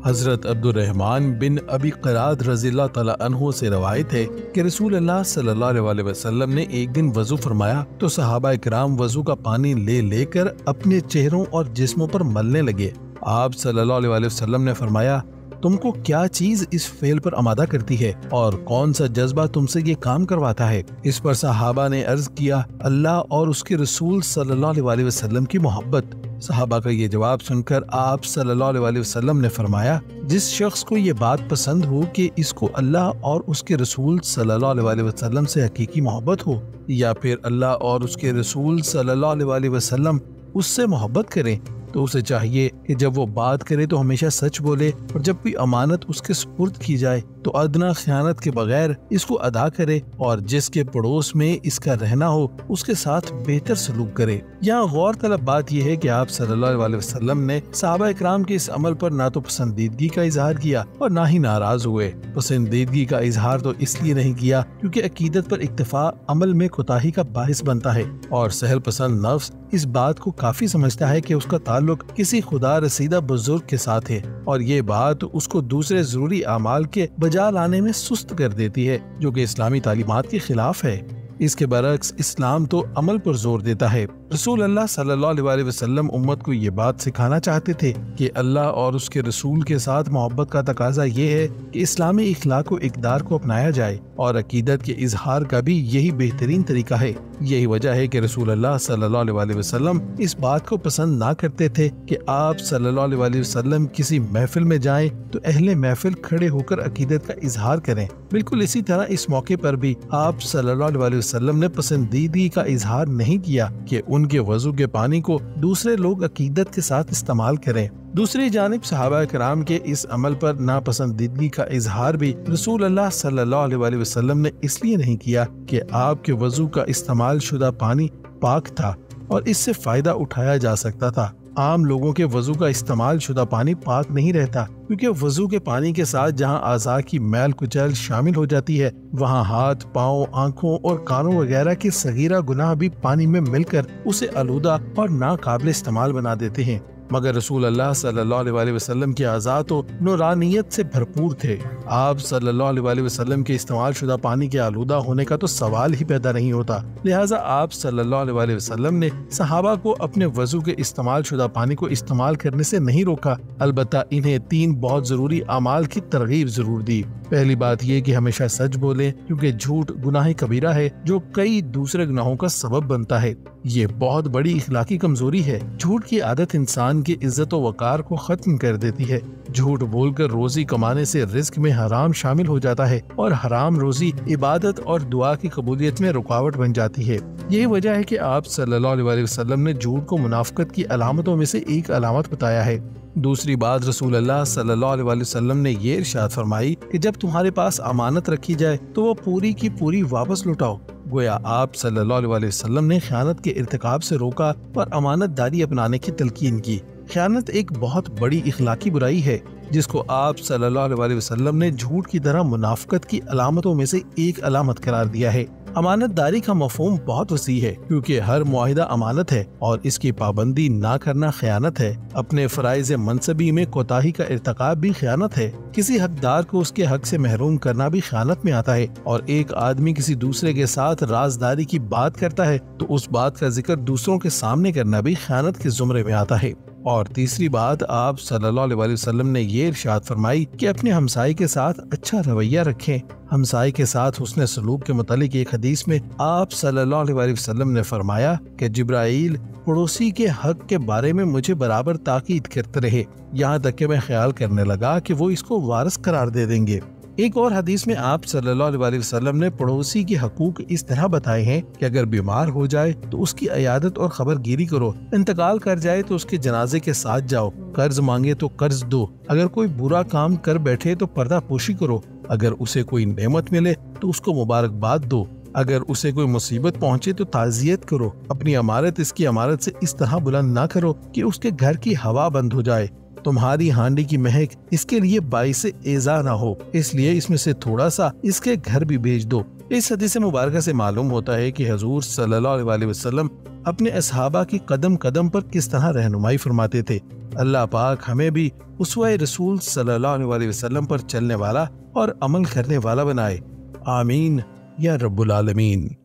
हजरत Abdurrahman बिन अबी क़राद रज़ियल्लाहु तआला अन्हु से रवायत है कि रसूल अल्लाह सल्लल्लाहु अलैहि वसल्लम ने एक दिन वजू फरमाया तो सहाबा इकराम वजू का पानी ले लेकर अपने चेहरों और जिस्मों पर मलने लगे। आप सल्लल्लाहु अलैहि वसल्लम ने फरमाया, तुमको क्या चीज इस फेल पर आमादा करती है और कौन सा जज्बा तुमसे ये काम करवाता है। इस पर सहाबा ने अर्ज किया, अल्लाह और उसके रसूल सल्लल्लाहु अलैहि वसल्लम की मोहब्बत। सहाबा का ये जवाब सुनकर आप सल्लल्लाहु अलैहि वसल्लम ने फरमाया, जिस शख्स को ये बात पसंद हो कि इसको अल्लाह और उसके रसूल सल्लल्लाहु अलैहि वसल्लम से हकीकी मोहब्बत हो या फिर अल्लाह और उसके रसूल सल्लल्लाहु अलैहि वसल्लम उससे मोहब्बत करें, तो उसे चाहिए कि जब वो बात करे तो हमेशा सच बोले और जब कोई अमानत उसके सुपुर्द की जाए तो अदना ख़यानत के बगैर इसको अदा करे और जिसके पड़ोस में इसका रहना हो उसके साथ बेहतर सलूक करे। यहाँ गौर तलब बात यह है कि आप सल्लल्लाहु अलैहि वसल्लम ने सहाबा इकराम के इस अमल पर ना तो पसंदीदगी का इजहार किया और ना ही नाराज हुए। पसंदीदगी का इजहार तो इसलिए नहीं किया क्योंकि अकीदत पर इक्तफा अमल में कोताही का बाइस बनता है और सहल पसंद नफ्स इस बात को काफी समझता है कि उसका ताल्लुक किसी खुदा रसीदा बुजुर्ग के साथ है और ये बात उसको दूसरे जरूरी अमाल के बजा लाने में सुस्त कर देती है, जो कि इस्लामी तालीमात के खिलाफ है। इसके बरक्स इस्लाम तो अमल पर जोर देता है। रसूल अल्लाह सल्लल्लाहु अलैहि वसल्लम उम्मत को ये बात सिखाना चाहते थे कि अल्लाह और उसके रसूल के साथ मोहब्बत का तकाजा ये है कि इस्लामी इखलाक व इक़दार को अपनाया जाए और अकीदत के इजहार का भी यही बेहतरीन तरीका है। यही वजह है कि रसूल अल्लाह सल्लल्लाहु अलैहि वसल्लम इस बात को पसंद ना करते थे कि आप सल्लल्लाहु अलैहि वसल्लम किसी महफिल में जाएं तो अहले महफिल खड़े होकर अकीदत का इजहार करें। बिल्कुल इसी तरह इस मौके पर भी आप सल्लल्लाहु अलैहि वसल्लम ने पसंदीदगी का इजहार नहीं किया कि उनके वजू के पानी को दूसरे लोग अकीदत के साथ इस्तेमाल करें। दूसरी जानिब सहाबा कराम के इस अमल पर नापसंदीदगी का इजहार भी रसूल अल्लाह सल्लल्लाहु अलैहि वसल्लम ने इसलिए नहीं किया कि आपके वजू का इस्तेमाल शुदा पानी पाक था और इससे फायदा उठाया जा सकता था। आम लोगों के वजू का इस्तेमाल शुदा पानी पाक नहीं रहता क्योंकि वजू के पानी के साथ जहां आज़ा की मैल कुचैल शामिल हो जाती है वहां हाथ, पाँव, आँखों और कानों वगैरह के सगीरा गुनाह भी पानी में मिलकर उसे आलूदा और नाकाबिल इस्तेमाल बना देते हैं। मगर रसूल अल्लाह सल्लल्लाहु अलैहि वसल्लम के आज़ा तो नूरानियत से भरपूर थे। आप सल्लल्लाहु अलैहि वसल्लम के इस्तेमाल शुदा पानी के आलूदा होने का तो सवाल ही पैदा नहीं होता। लिहाजा आप सल्लल्लाहु अलैहि वसल्लम ने सहाबा को अपने वजू के इस्तेमाल शुदा पानी को इस्तेमाल करने से नहीं रोका, अलबत्ता इन्हें तीन बहुत जरूरी अमाल की तरगीब जरूर दी। पहली बात यह कि हमेशा सच बोले क्योंकि झूठ गुनाह कबीरा है जो कई दूसरे गुनाहों का सबब बनता है। ये बहुत बड़ी इखलाकी कमजोरी है। झूठ की आदत इंसान की इज्जत व वकार को खत्म कर देती है। झूठ बोलकर रोजी कमाने से रिस्क में हराम शामिल हो जाता है और हराम रोजी इबादत और दुआ की कबूलियत में रुकावट बन जाती है। यही वजह है कि आप सल्लल्लाहु अलैहि वसल्लम ने झूठ को मुनाफिकत की अलामतों में से एक अलामत बताया है। दूसरी बात रसूल अल्लाह सल्लल्लाहु अलैहि वसल्लम ने ये इरशाद फरमाई कि जब तुम्हारे पास अमानत रखी जाए तो वो पूरी की पूरी वापस लौटाओ। गोया आप सल्लल्लाहु अलैहि वसल्लम ने खयानत के इर्तिकाब से रोका और अमानतदारी अपनाने की तलकीन की। खयानत एक बहुत बड़ी इखलाकी बुराई है जिसको आप सल्लल्लाहु अलैहि वसल्लम ने झूठ की तरह मुनाफिकत की अलामतों में से एक अलामत करार दिया है। अमानतदारी का मफहूम बहुत वसी है क्योंकि हर मुआहिदा अमानत है और इसकी पाबंदी ना करना खयानत है। अपने फराइज मनसबी में कोताही का इर्तिकाब भी खयानत है। किसी हकदार को उसके हक से महरूम करना भी खयानत में आता है और एक आदमी किसी दूसरे के साथ राजदारी की बात करता है तो उस बात का जिक्र दूसरों के सामने करना भी खयानत के जुमरे में आता है। और तीसरी बात आप सल्लल्लाहु अलैहि वसल्लम ने ये इरशाद फरमाई कि अपने हमसाई के साथ अच्छा रवैया रखें। हमसाई के साथ हुस्न सलूक के मुतालिक एक हदीस में आप सल्लल्लाहु अलैहि वसल्लम ने फरमाया कि जिब्राइल पड़ोसी के हक के बारे में मुझे बराबर ताकीद करते रहे, यहाँ तक कि मैं ख्याल करने लगा कि वो इसको वारिस करार दे देंगे। एक और हदीस में आप सल्लल्लाहु अलैहि वसल्लम ने पड़ोसी के हकूक इस तरह बताए हैं कि अगर बीमार हो जाए तो उसकी अयादत और खबरगिरी करो, इंतकाल कर जाए तो उसके जनाजे के साथ जाओ, कर्ज मांगे तो कर्ज दो, अगर कोई बुरा काम कर बैठे तो पर्दा पोशी करो, अगर उसे कोई नेमत मिले तो उसको मुबारकबाद दो, अगर उसे कोई मुसीबत पहुंचे तो ताजियत करो। अपनी अमारत इसकी अमारत से इस तरह बुलंद ना करो कि उसके घर की हवा बंद हो जाए। तुम्हारी हांडी की महक इसके लिए बाइस एजा ना हो, इसलिए इसमें से थोड़ा सा इसके घर भी भेज दो। इस हदीस मुबारक से मालूम होता है कि हजूर सल्लल्लाहु अलैहि वसल्लम अपने असहाबा की कदम कदम पर किस तरह रहनुमाई फरमाते थे। अल्लाह पाक हमें भी उसवा रसूल सल्लल्लाहु अलैहि वसल्लम पर चलने वाला और अमल करने वाला बनाए। आमीन या रब्बुल आलमीन।